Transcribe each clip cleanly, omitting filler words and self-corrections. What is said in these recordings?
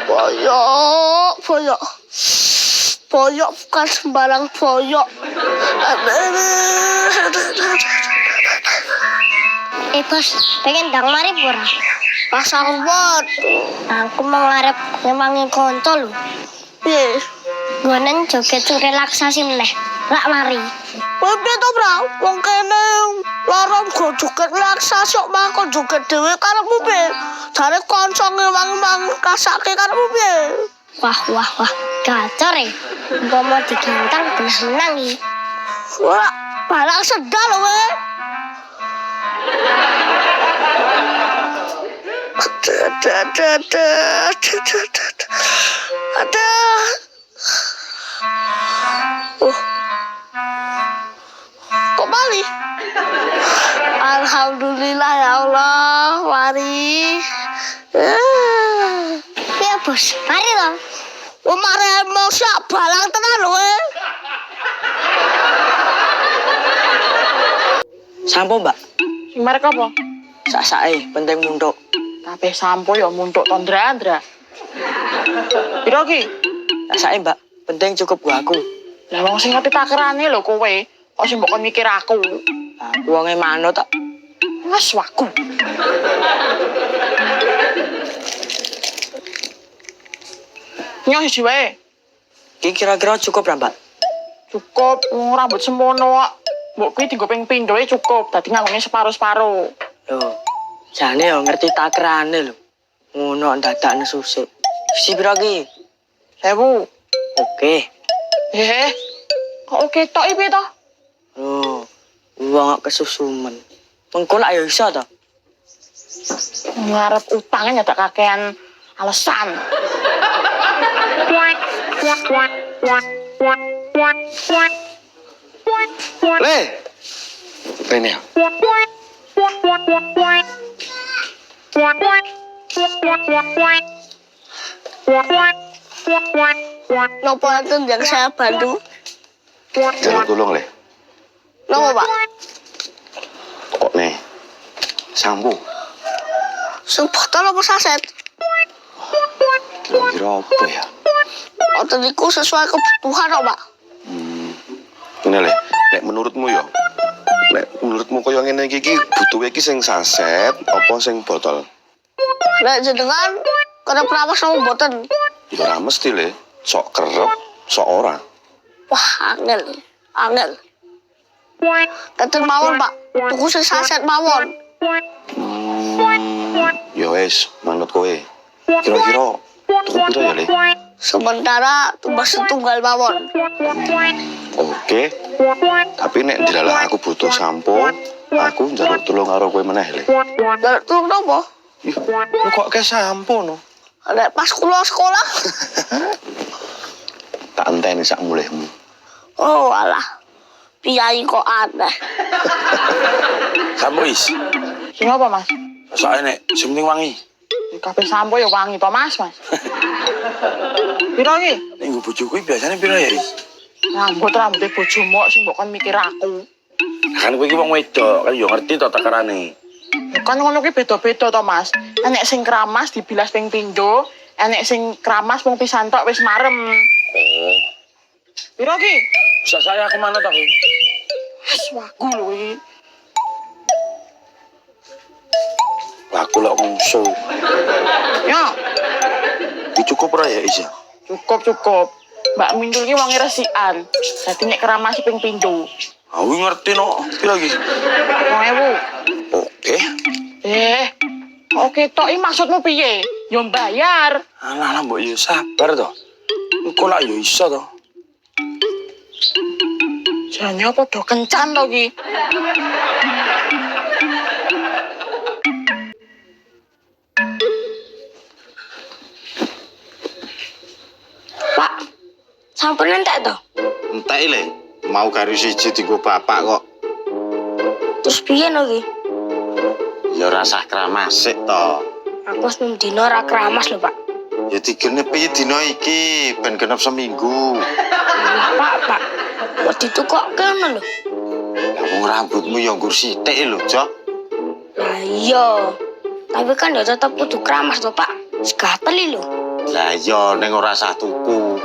Boyok, boyok. Boyok bukan sembarang boyok. Bos, pengen dang mari pura. Pasang bot. Aku mau ngarep ngemangi konco lho. Piye? Gonen joget relaksasi meneh. Lak mari. Piye to, Bro? Wong kene lorong go joget relaksasi kok malah kon joget dhewe karepmu piye? Jare kanca ngewang-wang kasake karepmu piye? Wah. Gacor ya. Gua mau digantang belah menang nih. Wah, balang sedal lho we. Ada. Kok balik? Alhamdulillah ya Allah, mari. Ya bos, mari dong. Mari mau siap balang tenan lho we. Sampo, Mbak. Sing merek apa? Sak-sake penting muntuk. Kabeh sampo ya muntuk tondra-andra. Piro ki? Sak-sake, Mbak. Penting cukup gua aku. Lah wong sing ngerti takerane lho kowe. Kok sing mbok mikir aku. Aku wonge manut tak. Wes waku. Nyong siji wae. Ki kira-kira cukup ra, Mbak? Cukup rambut semono kok. Mbok kuwi dienggo ping pindho cukup. Dadi nganggone separo-separo. Loh, jane yo ngerti takerane lho. Ngono dadak nesusik. Si piro ki? 1000. Oke. Kok oke tok iki to? Loh, wong kok kesusumen. Mengko lak yo iso to? Ngarep utangnya nyadak kakean alasan. Le. Rene ya. Nopo enten yang saya bantu? Jaluk tolong, Le. Nopo, Pak? Kok nih? Sampo. Sing botol apa saset? Kira-kira apa ya? Oten niku sesuai kebutuhan kok, Pak. Ini Le, nek menurutmu ya? Nek menurutmu kaya ngene iki butuh iki sing saset apa sing botol? Nek jenengan kena prawas sama boten. Ya ora mesti Le, sok kerep, sok ora. Wah, angel. Keten mawon, Pak. Tuku sing saset mawon. Ya wis, manut kowe. Kira-kira tuku piro ya, Le? Sementara tumbas setunggal mawon. Oke. Tapi nek dilalah aku butuh sampo, aku njaluk tulung karo kowe meneh, Le. Jaluk tulung nopo? Ih, lu kok ke sampo no? Nek pas kula sekolah. Tak enteni sak mulihmu. Oh, alah. Piyai kok aneh. Sampo is. Sing apa, Mas? Soalnya nek sing penting wangi. Kabeh sampo ya wangi to, Mas. Piro iki? Nek nggo bojoku biasane piro ya, Is? Rambut-rambute bojomu sing mbok kon mikir aku. Kan kowe iki wong wedok, kan yo ngerti to takarane. Kan ngono ki beda-beda to, Mas. Enek sing keramas dibilas ping pindho, enek sing keramas mung pisan tok wis marem. Oh. Piro ki? Bisa saya aku manut aku. Wis wagu lho iki. Aku lho ngungsu. Ya, Iki cukup ora ya, Is? cukup. Mbak Mindul ki wonge resikan. Dadi nek keramas ping pindho. Aku ngerti no. Piro iki? 2000. Oke. Oke tok iki maksudmu piye? Yo bayar. Alah mbok yo sabar to. Engko lak yo iso to. Jane padha kencan to ki. Pak, sampun entek to? Entek Le, mau karo siji dienggo bapak kok. Terus piye no ki? Ya rasah kramasik to. Aku wis nang dina ora keramas lho, Pak. Ya digenepi dina iki ben genep seminggu. Pak. Kok ditukokke ngono lho. Lah wong rambutmu ya nggur sithik lho, Jok. Lah iya. Tapi kan ya tetep kudu keramas to, Pak. Segatel lho. Lah iya ning ora sah tuku.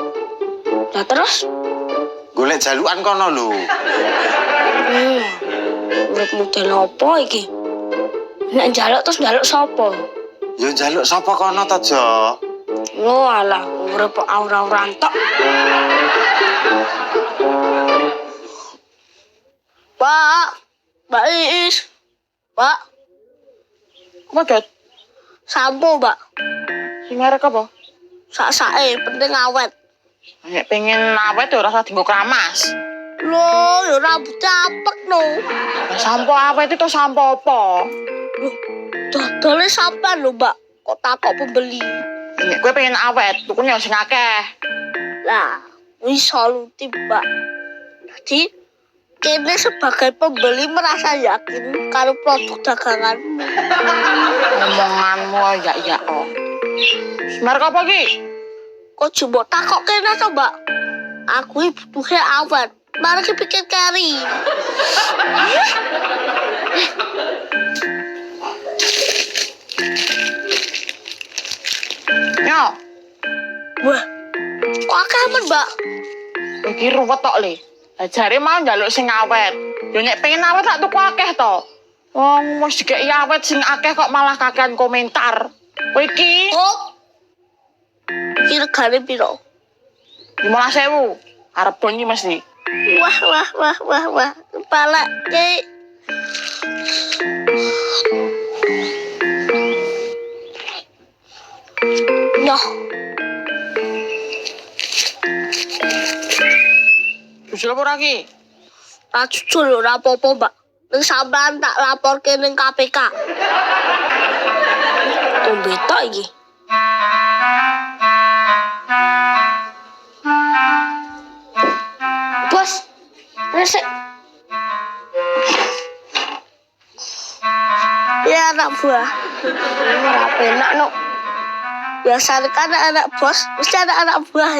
Lah terus? Golek jalukan kono lho. Urip model apa iki? Nek njaluk terus njaluk sapa? Ya njaluk sapa kono to, Jo? Oh alah, urip aura-aura entok. Pak, Mbak Iis. Pak, Apa, Dot? sampo, Mbak. Sing merek apa? Sak-sake penting awet. Nek pengen awet ya ora usah dienggo kramas. Loh, ya rambut capek no. Lah sampo awet itu sampo apa? Dodole sampean lho, Mbak. Kok takok pembeli. Nek kowe pengen awet, tukune sing akeh. Lah, wis solutif, Mbak. Jadi, kene sebagai pembeli merasa yakin karo produk daganganmu. Omonganmu ya oh. Merek apa ki? Kok coba takok kene to, Mbak? Aku iki butuhe awet. Mari kita bikin kari. Yo, Wah, kok akeh men, Mbak? iki ruwet tok le. Lah jare mau njaluk sing awet. Yo nek pengen awet tak tuku akeh to. Wong wis dikeki awet sing akeh kok malah kakean komentar. Kowe iki Oh. Iki regane piro? 15.000. Arep bonyi mesti. Wah. Kepala ki. Nyoh, Jujur apa ora ki? tak jujur ora apa-apa, Mbak. Ning sampean tak laporke ning KPK. Tumbe tok iki. Bos, resik. Ya anak buah. Ora penak no. Biasanya kan anak bos, mesti ada anak buah.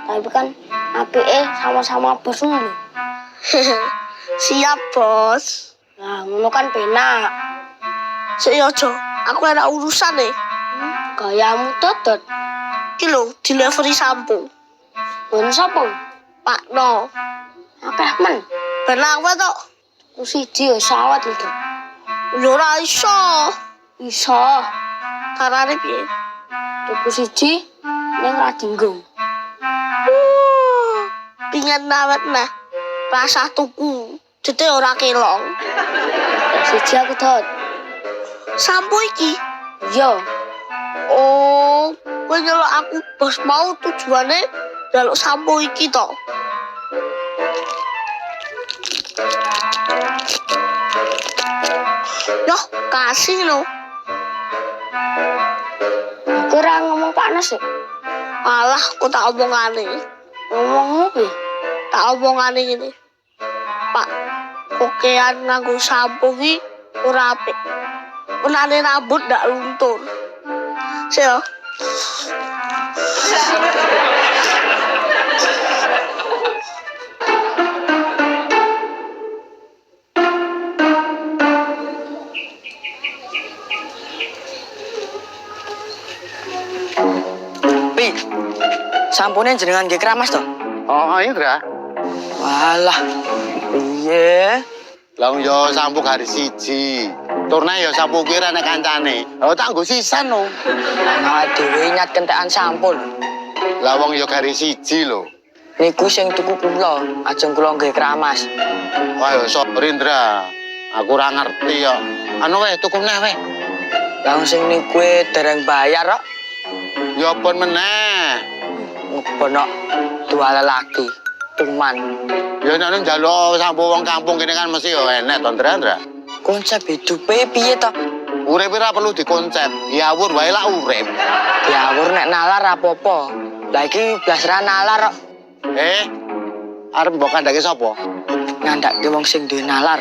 Tapi kan apike sama-sama bos ngono. Siap, Bos. Nah, ngono kan penak. Sik yo, Jo. Aku ada urusan nih. Gayamu totot. Iki lho, delivery sampo. Ben sapa? Pak No. Akeh men. Ben awet tok. Ku siji ya sawat iki. Yo ora iso. Iso. Carane piye? Tuku siji ning ra dinggo. Pingin awet nah. Rasa tuku. Dite ora kelong. Siji aku dot. Sampo iki. Yo, Oh, kowe nyeluk aku bos mau tujuane njaluk sampo iki to. Yoh, kasih lo. aku ora ngomong panas sih. Alah, kok tak omongane. Ngomong apa? Tak omongane ngene. Pak, kokean nganggo sampo ki ora apik. Menane rambut ndak luntur. Sio. Pi, sampune jenengan nggih keramas to? Oh, Indra. Walah. Iya. Lah yo sampuk hari siji. Turne yo sampuk kira nek kancane. Oh tak nggo sisan no. Ana dhewe nyat kentekan sampul. Lah wong yo hari siji lho. Niku sing tuku kula, ajeng kula nggih keramas. Wah yo sorry Indra. Aku ora ngerti yo. Anu wae tuku neh wae. Lah sing niku dereng bayar kok. Yo pun meneh. Ngebono dua lelaki. Cuman Yo nek njaluk sampuk wong kampung kene kan mesti yo enek to Indra. konsep hidupe piye to? Urip ora perlu dikonsep. Diawur wae lah urip. Diawur nek nalar apa-apa. Lah iki blas ra nalar kok. Arep mbok kandhake sapa? Ngandhake wong sing duwe nalar.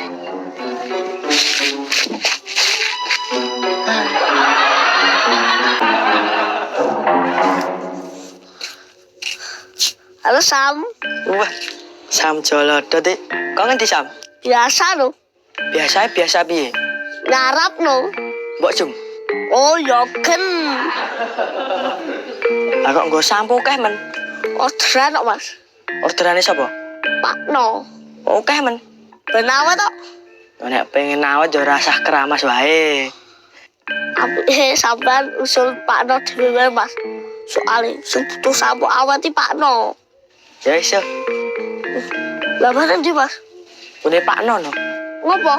Halo Sam, Wah, Sam Jolodo Dik. Kok ngendi Sam? biasa lo. Biasa piye? Ngarap lo. Mbok Jum. Oh yakin. Lah kok nggo sampo keh men. Orderan kok Mas. Orderane sapa? Pak No. Oke men. Ben awet tok. Nek pengen awet yo rasah keramas wae. Sampean usul Pak No dhewe Mas. Soale sing butuh sampo awet iki Pak No. Ya iso. Lah mana ndi Mas? Pune Pak Nono. Ngopo?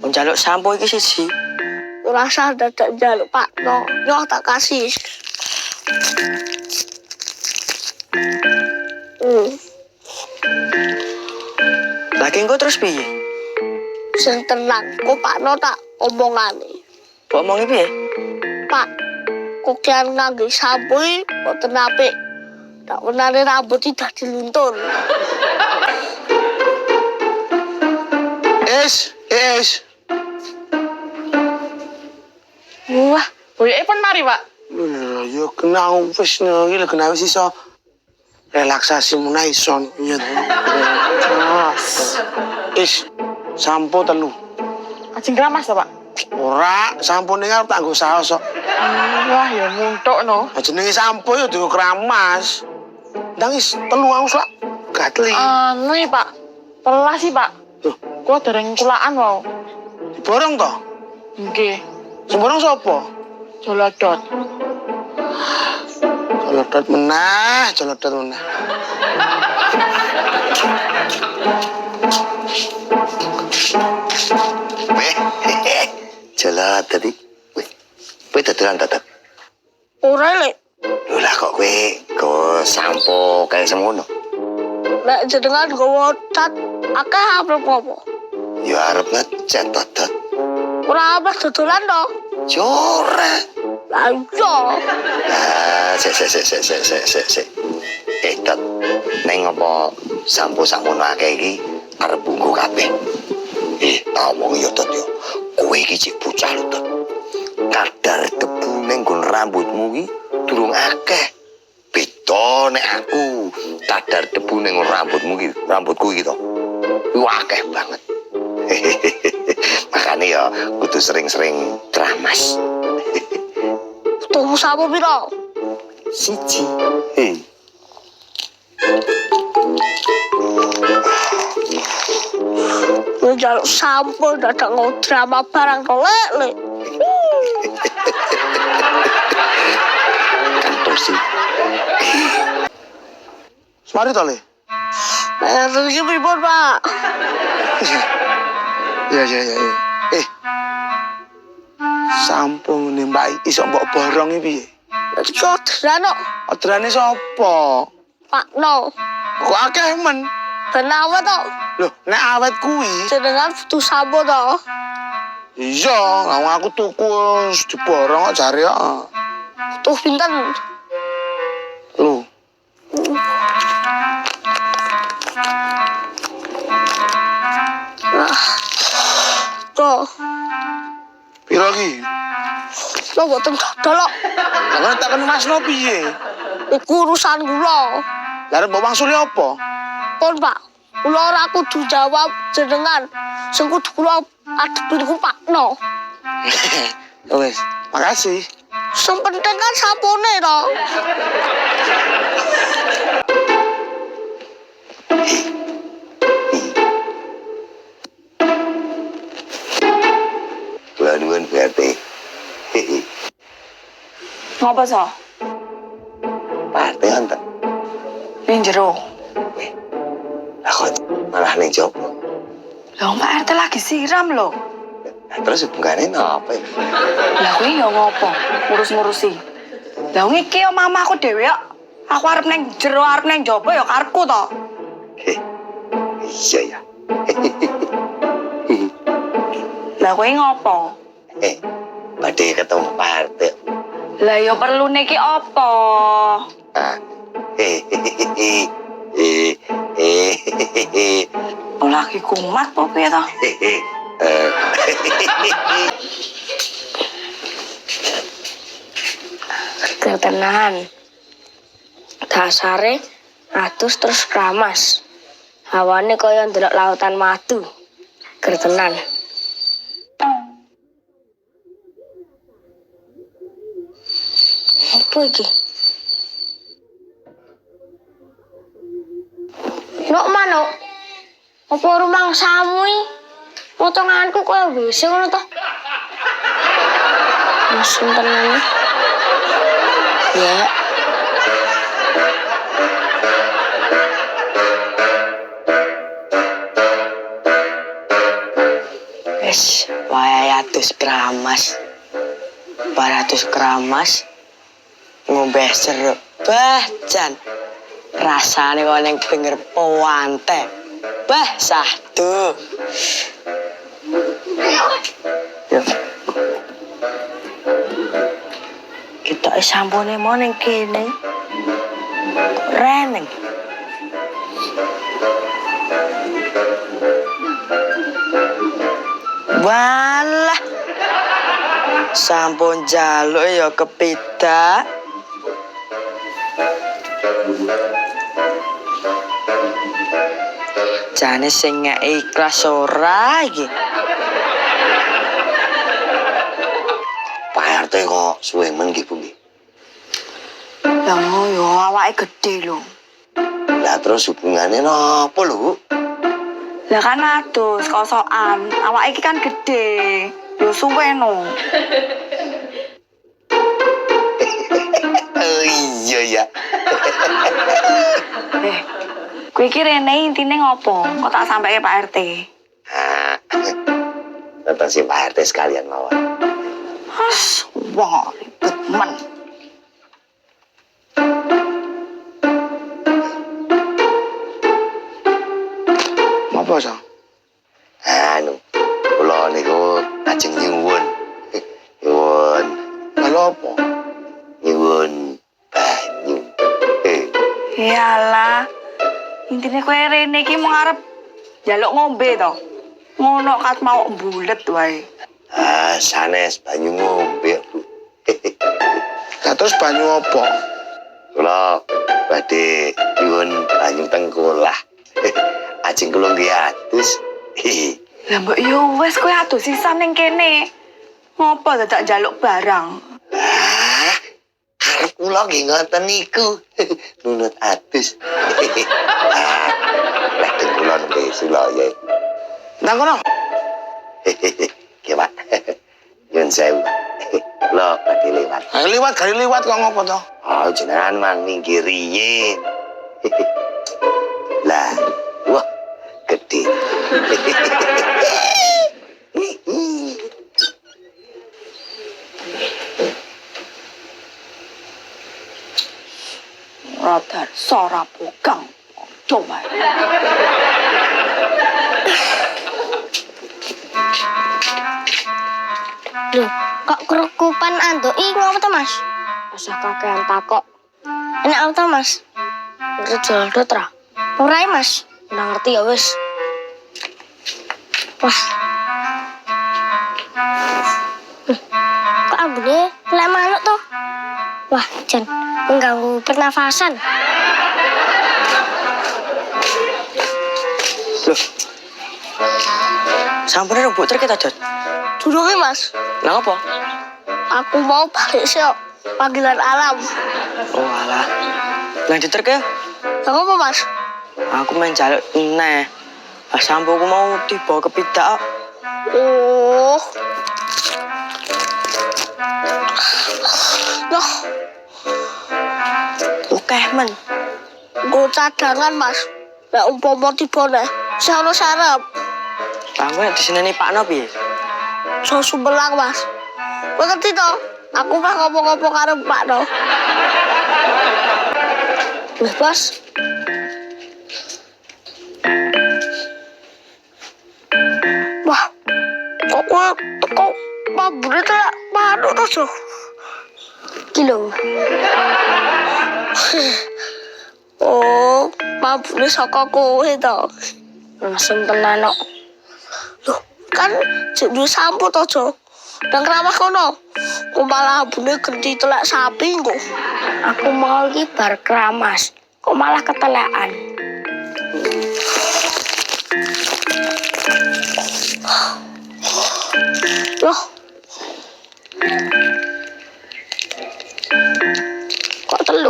Mun njaluk sampo iki siji. Ora usah dadak njaluk Pak No. Nyoh tak kasih. Lagi engko terus piye? Sing tenang, kok Pak No tak omongane. Kok omongi piye? Pak, kokian ngangge sampo iki mboten apik. Tak menane rambut iki dadi luntur. Es. Wah, boyoke pun mari, Pak. Lho, yo kena wis iki lho kena wis iso relaksasi mulai son. Iya to. Es, sampo telu. Ajeng keramas to, Pak. Ora, sampone arep tak nggo saos kok. Wah, ya muntuk no. Jenenge sampo yo dienggo keramas. Ndang is telu aus lah. Gatli. Nih, Pak. Telas sih, Pak. Loh, Kula dereng kulaan wae. diborong to? Nggih. Sing borong sapa? Jolodot. Jolodot menah. Jelas tadi. Kowe dodolan tetep. Ora lek, Lho lah kok kowe sampo kayak semono. nek jenengan gowo cat akeh arep ngopo? Ya arep ngecat totot. Ora apa dodolan to. Jore. Lah iya. Sik. Tot. Neng apa sampo sakmono akeh iki arep bungku kabeh. Tak omong yo Tot yo. Kowe iki cek bocah lho Tot. Kadar debu ning nggon rambutmu iki durung akeh. Beda nek aku kadar debu ning rambutmu iki, rambutku iki to. Iku akeh banget. Makane ya kudu sering-sering keramas. Tuku sampo piro? Siji. Njaluk sampo dadak ngodrama barang to lek. Kantor sih. Mari to, Le. Iki pripun, Pak? Iya. Sampo ngene Mbak iso mbok borong iki piye? Iki orderan kok Orderane sapa? Pak No. Kok akeh men? Ben awet to. Loh, nek awet kuwi, Jenengan butuh sampo to. iya, wong aku tuku wis diborong kok jare kok. Butuh pinten? Lho, Tuh, piro iki? lo boten dodol kok. Lah tak kene Masno piye? Iku urusan kula. Lah arep mbok mangsuli apa? Pun Pak, kula ora kudu jawab jenengan. Sing kudu kula adepin ku Pak No. Wes, makasih. Sing penting kan sampone to. Nuwun berarti. Ngapa so? Partai enten. Ning jero. Lah kok malah ning jopo. Lah Mbak RT lagi siram loh. Nah, terus hubungannya apa ya? Lah kuwi ya ngopo? Ngurus-ngurusi. Lah iki yo mamaku dhewe kok. Aku arep neng jero, arep neng jaba ya karepku to. Iya ya. Lah kuwi ngopo? Badhe ketemu partai. Lah ya perlu niki apa? Oh lagi kumat po piye to? Ketenahan. Dasare atus terus keramas. Hawane kaya ndelok lautan madu. Gertenan. Apa iki? Nok manuk. Apa rumang samui? Potonganku koyo wis ngono to. Mesin tenan. Ya. Wes, wayahe atus keramas. 200 keramas. Ngombe serep. Bah, jan. Rasane kok ning pinggir pawante. Bah, sahdu. Yo. Kita sampune mau ning kene. Reneng. Walah. Sampun jaluk ya kepidak. Jane sing ikhlas ora iki. Pak RT kok suwe men nggih Bu nggih. Lah yo awake gede lho. Lah terus hubungannya napa lho Bu? Lah kan adus kosokan, awak iki kan gede. Yo suwe no. Oh iya ya. Kowe iki rene intine ngopo? Kok tak sampeke Pak RT? Nonton si Pak RT sekalian mawon. Has, wah ribet men. Apa sang? Anu, kula niku ajeng nyuwun. Nyuwun. Lalu apa? Nyuwun banyu. Yalah. Intine kowe rene iki mau arep njaluk ngombe to. Ngono kat mau bulet wae. Sanes banyu ngombe, Bu. Lah terus banyu apa? Kula badhe nyuwun banyu tengkolah. Ajeng kula nggih atus. Lah mbok yo wis kowe adus sisan ning kene. Ngopo dadak njaluk barang? Arep kula nggih ngoten niku. Nunut atus. Lah kula nggih sulaya. Nang kono. Nggih, Pak. Nyun sewu. Kula badhe lewat. Gari liwat kok ngopo to? Oh, jenengan man minggir riyin. Lah, wah, gede. Radar sora pogang. Coba. Loh, kok kerukupan antuk iki ngopo to, Mas? Usah kakean takok. Enak apa to, Mas? Urut jual dot ra? Ora, Mas. Nggak ngerti ya wis. Wah. Kok ambune lek manuk to? Wah, Jan, mengganggu pernafasan. Loh. Sampune rembuk trek ta, Dot? Durunge, Mas. Lah apa? Aku mau balik sih panggilan alam. Oh alah. Lah diterke ya? Lah apa, Mas? Aku main jaluk neh. Pas sampo aku mau tiba kepidak. Oh. Loh, Oke, men. gue cadangan, Mas. Nek umpama tiba nek, saya sarap. Aku nek diseneni Pak Nopi. So Sumbelang, Mas. Gue ngerti toh. Aku mah ngomong-ngomong karo Pak no. Wih, Mas. Wah, kok gue teko mabune telak manuk to, Jo? Kilo. Oh, mabune saka kowe to. Langsung tenan kok. Loh, kan jek duwe sampo to, Jo. Nang ramah kono. Kok malah abune genti telak sapi kok. Aku mau iki bar keramas. Kok malah ketelekan? Loh.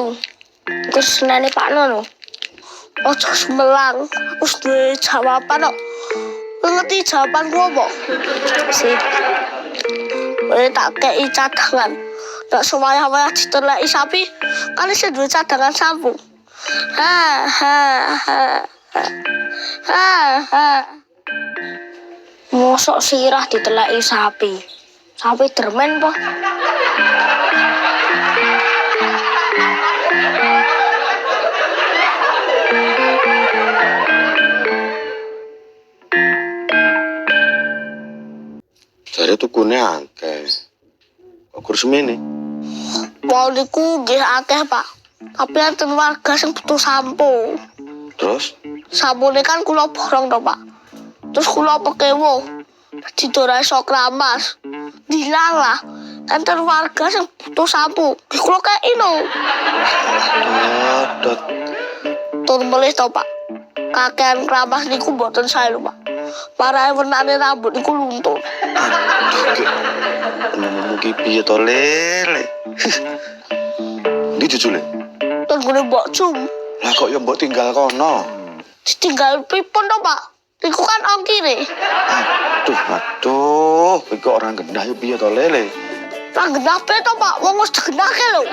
Durung. Iku senene Pak Nono. Ojo semelang, aku sudah jawaban kok. Lu ngerti jawabanku apa? Sip. Tak kei cadangan. Ndak semaya-maya diteleki sapi, kan isih duwe cadangan sambung. Ha ha ha. Ha ha. Mosok sirah diteleki sapi. Sapi dermen po. Jare tukune akeh. Kok kurang semene? Mau niku nggih akeh, Pak. Tapi enten warga sing butuh sampo. Terus Sampune kan kula borong to, Pak. Terus kula pekewo. Dadi ora iso kramas. Dilalah. Enten warga sing butuh sampo. Nggih kula kei lho. dot Tur melih to, Pak. Kakean kramas niku mboten sae lho, Pak. Parahe wenane rambut niku luntur. mugi piye to lele. Ndi jujule? Tur gune mbok cum. Lah kok ya mbok tinggal kono. Ditinggal pripun to, Pak? Niku kan ongkire. Aduh, kowe kok ora gendah ya piye to lele? Lah genah pe to, Pak? Wong wis digenahke lho.